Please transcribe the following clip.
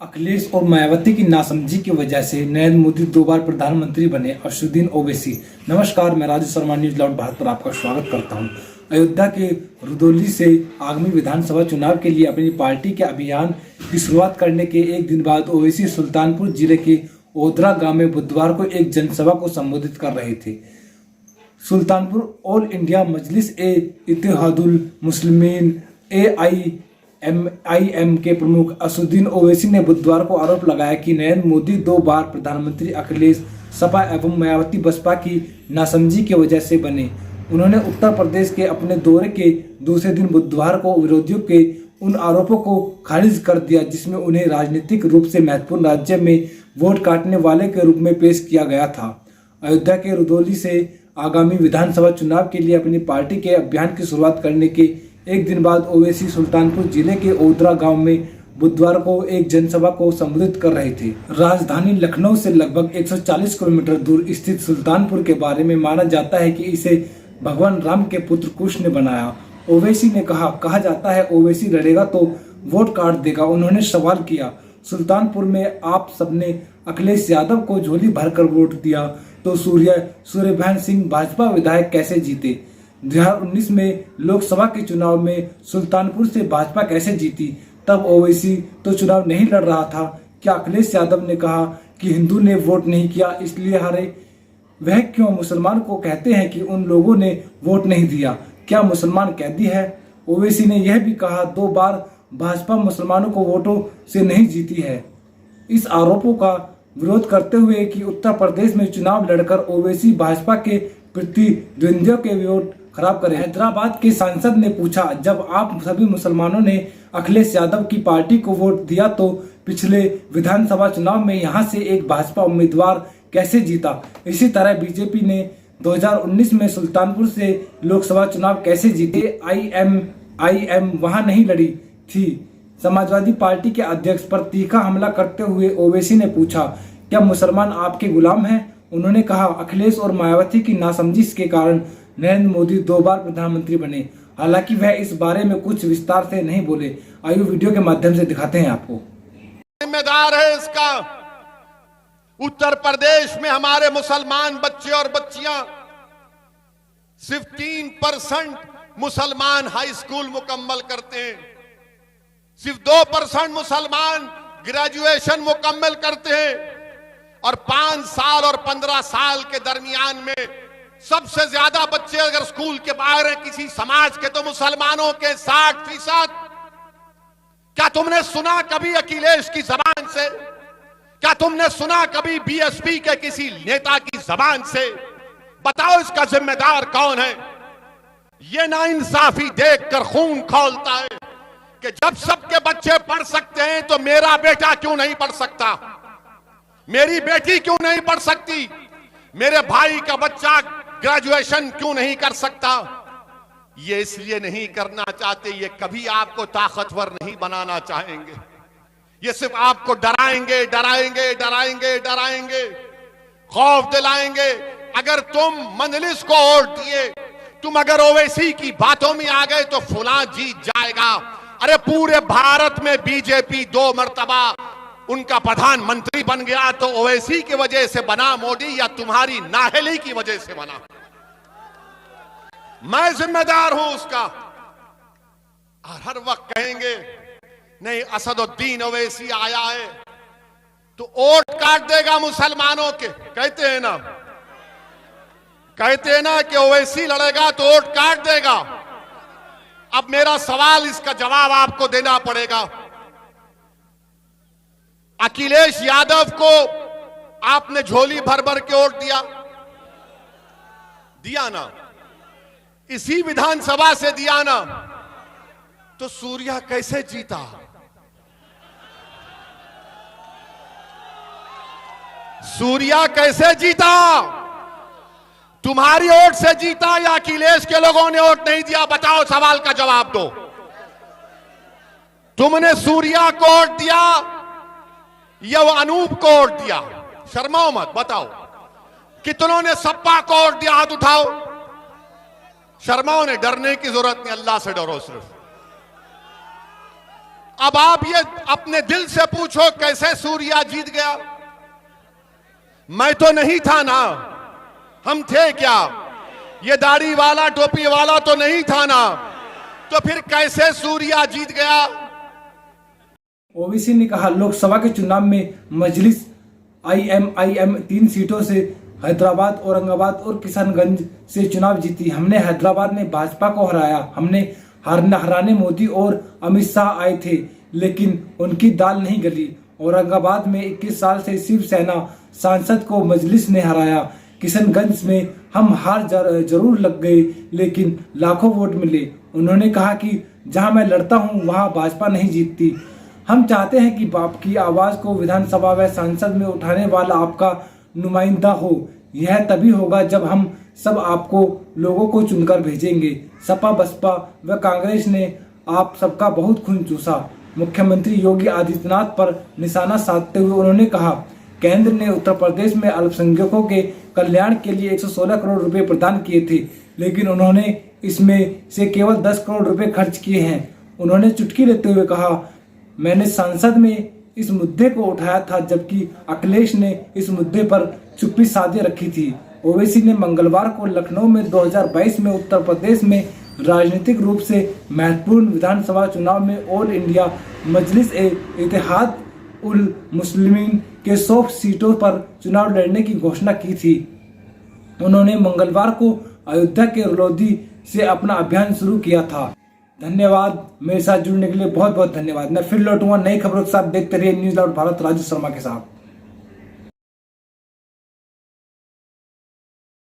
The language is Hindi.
अखिलेश और मायावती की नासमझी की वजह से नरेंद्र मोदी 2 बार प्रधानमंत्री बने। असदुद्दीन ओवैसी। नमस्कार, मैं राजू शर्मा न्यूज लाउड भारत पर आपका स्वागत करता हूं। अयोध्या के रुदौली से आगामी विधानसभा चुनाव के लिए अपनी पार्टी के अभियान की शुरुआत करने के एक दिन बाद ओवैसी सुल्तानपुर जिले के ओदरा गांव में बुधवार को एक जनसभा को संबोधित कर रहे थे। सुल्तानपुर ऑल इंडिया मजलिस ए इत्तेहादुल मुस्लिमीन AIM के प्रमुख असदुद्दीन ओवैसी ने बुधवार को आरोप लगाया कि नरेंद्र मोदी 2 बार प्रधानमंत्री अखिलेश सपा एवं मायावती बसपा की नासमझी की वजह से बने। उन्होंने उत्तर प्रदेश के अपने दौरे के दूसरे दिन बुधवार को विरोधियों के उन आरोपों को खारिज कर दिया जिसमें उन्हें राजनीतिक रूप से महत्वपूर्ण राज्य में वोट काटने वाले के रूप में पेश किया गया था। अयोध्या के रुदौली से आगामी विधानसभा चुनाव के लिए अपनी पार्टी के अभियान की शुरुआत करने के एक दिन बाद ओवैसी सुल्तानपुर जिले के ओदरा गांव में बुधवार को एक जनसभा को संबोधित कर रहे थे। राजधानी लखनऊ से लगभग 140 किलोमीटर दूर स्थित सुल्तानपुर के बारे में माना जाता है कि इसे भगवान राम के पुत्र कुश ने बनाया। ओवैसी ने कहा जाता है ओवैसी लड़ेगा तो वोट काट देगा। उन्होंने सवाल किया, सुल्तानपुर में आप सबने अखिलेश यादव को झोली भरकर वोट दिया तो सूर्यभान सिंह भाजपा विधायक कैसे जीते? 2019 में लोकसभा के चुनाव में सुल्तानपुर से भाजपा कैसे जीती? तब ओवैसी तो चुनाव नहीं लड़ रहा था। क्या अखिलेश यादव ने कहा कि हिंदू ने वोट नहीं किया इसलिए हारे? वह क्यों मुसलमान को कहते हैं कि उन लोगों ने वोट नहीं दिया? क्या मुसलमान कैदी है? ओवैसी ने यह भी कहा 2 बार भाजपा मुसलमानों को वोटों से नहीं जीती है। इस आरोपों का विरोध करते हुए कि उत्तर प्रदेश में चुनाव लड़कर ओवैसी भाजपा के प्रतिद्वंदियों के वोट खराब करें। हैदराबाद के सांसद ने पूछा, जब आप सभी मुसलमानों ने अखिलेश यादव की पार्टी को वोट दिया तो पिछले विधानसभा चुनाव में यहां से एक भाजपा उम्मीदवार कैसे जीता? इसी तरह बीजेपी ने 2019 में सुल्तानपुर से लोकसभा चुनाव कैसे जीते? IIM वहां नहीं लड़ी थी। समाजवादी पार्टी के अध्यक्ष पर तीखा हमला करते हुए ओवैसी ने पूछा, क्या मुसलमान आपके गुलाम हैं? उन्होंने कहा, अखिलेश और मायावती की नासमझी के कारण नरेंद्र मोदी 2 बार प्रधानमंत्री बने। हालांकि वह इस बारे में कुछ विस्तार से नहीं बोले। आइए वीडियो के माध्यम से दिखाते हैं आपको। जिम्मेदार है इसका। उत्तर प्रदेश में हमारे मुसलमान बच्चे और बच्चियां सिर्फ 3% मुसलमान हाई स्कूल मुकम्मल करते हैं। सिर्फ 2% मुसलमान ग्रेजुएशन मुकम्मल करते हैं और 5 साल और 15 साल के दरमियान में सबसे ज्यादा बच्चे अगर स्कूल के बाहर हैं किसी समाज के तो मुसलमानों के 60%। क्या तुमने सुना कभी अखिलेश की जबान से? क्या तुमने सुना कभी BSP के किसी नेता की जबान से? बताओ इसका जिम्मेदार कौन है? ये नाइंसाफी देखकर खून खौलता है कि जब सबके बच्चे पढ़ सकते हैं तो मेरा बेटा क्यों नहीं पढ़ सकता? मेरी बेटी क्यों नहीं पढ़ सकती? मेरे भाई का बच्चा ग्रेजुएशन क्यों नहीं कर सकता? ये इसलिए नहीं करना चाहते, ये कभी आपको ताकतवर नहीं बनाना चाहेंगे। ये सिर्फ आपको डराएंगे, खौफ दिलाएंगे। अगर तुम मजलिस को वोट दिए, तुम अगर ओवैसी की बातों में आ गए तो फुला जीत जाएगा। अरे पूरे भारत में बीजेपी 2 मर्तबा उनका प्रधानमंत्री बन गया तो ओवैसी की वजह से बना मोदी या तुम्हारी नाहली की वजह से बना? मैं जिम्मेदार हूं उसका। और हर वक्त कहेंगे नहीं असदुद्दीन ओवैसी आया है तो वोट काट देगा मुसलमानों के। कहते हैं ना कि ओवैसी लड़ेगा तो वोट काट देगा। अब मेरा सवाल, इसका जवाब आपको देना पड़ेगा। अखिलेश यादव को आपने झोली भर भर के वोट दिया ना? इसी विधानसभा से दिया ना? तो सूर्या कैसे जीता? सूर्या कैसे जीता? तुम्हारी वोट से जीता या अखिलेश के लोगों ने वोट नहीं दिया? बताओ, सवाल का जवाब दो। तुमने सूर्या को वोट दिया या वो अनूप को वोट दिया? शर्माओ मत, बताओ कितनों ने सपा को वोट दिया? हाथ उठाओ। शर्माओ ने, डरने की जरूरत नहीं, अल्लाह से डरो सिर्फ। अब आप ये अपने दिल से पूछो कैसे सूर्या जीत गया। मैं तो नहीं था ना, हम थे क्या? ये दाढ़ी वाला टोपी वाला तो नहीं था ना, तो फिर कैसे सूर्या जीत गया? ओवैसी ने कहा, लोकसभा के चुनाव में मजलिस IMIM 3 सीटों से हैदराबाद, औरंगाबाद और किशनगंज से चुनाव जीती। हमने हैदराबाद में भाजपा को हराया। हमने हराने मोदी और अमित शाह आए थे, लेकिन उनकी दाल नहीं गली। औरंगाबाद में 21 साल से शिवसेना सांसद को मजलिस ने हराया। किशनगंज में हम हार जरूर लग गए, लेकिन लाखों वोट मिले। उन्होंने कहा कि जहां मैं लड़ता हूं वहां भाजपा नहीं जीतती। हम चाहते हैं कि बाप की आवाज को विधानसभा व संसद में उठाने वाला आपका नुमाइंदा हो। यह तभी होगा जब हम सब आपको लोगों को चुनकर भेजेंगे। सपा, बसपा व कांग्रेस ने आप सबका बहुत खून चूसा। मुख्यमंत्री योगी आदित्यनाथ पर निशाना साधते हुए उन्होंने कहा, केंद्र ने उत्तर प्रदेश में अल्पसंख्यकों के कल्याण के लिए 116 करोड़ रुपए प्रदान किए थे, लेकिन उन्होंने इसमें से केवल 10 करोड़ रुपए खर्च किए हैं। उन्होंने चुटकी लेते हुए कहा, मैंने संसद में इस मुद्दे को उठाया था, जबकि अखिलेश ने इस मुद्दे पर चुप्पी साधे रखी थी। ओवैसी ने मंगलवार को लखनऊ में 2022 में उत्तर प्रदेश में राजनीतिक रूप से महत्वपूर्ण विधानसभा चुनाव में ऑल इंडिया मजलिस इत्तेहाद उल मुस्लिमीन के 100 सीटों पर चुनाव लड़ने की घोषणा की थी। उन्होंने मंगलवार को अयोध्या के लोधी से अपना अभियान शुरू किया था। धन्यवाद, मेरे साथ जुड़ने के लिए बहुत बहुत धन्यवाद। मैं फिर लौटूंगा नई खबरों के साथ। देखते रहिए न्यूज़ आउट भारत, राजू शर्मा के साथ।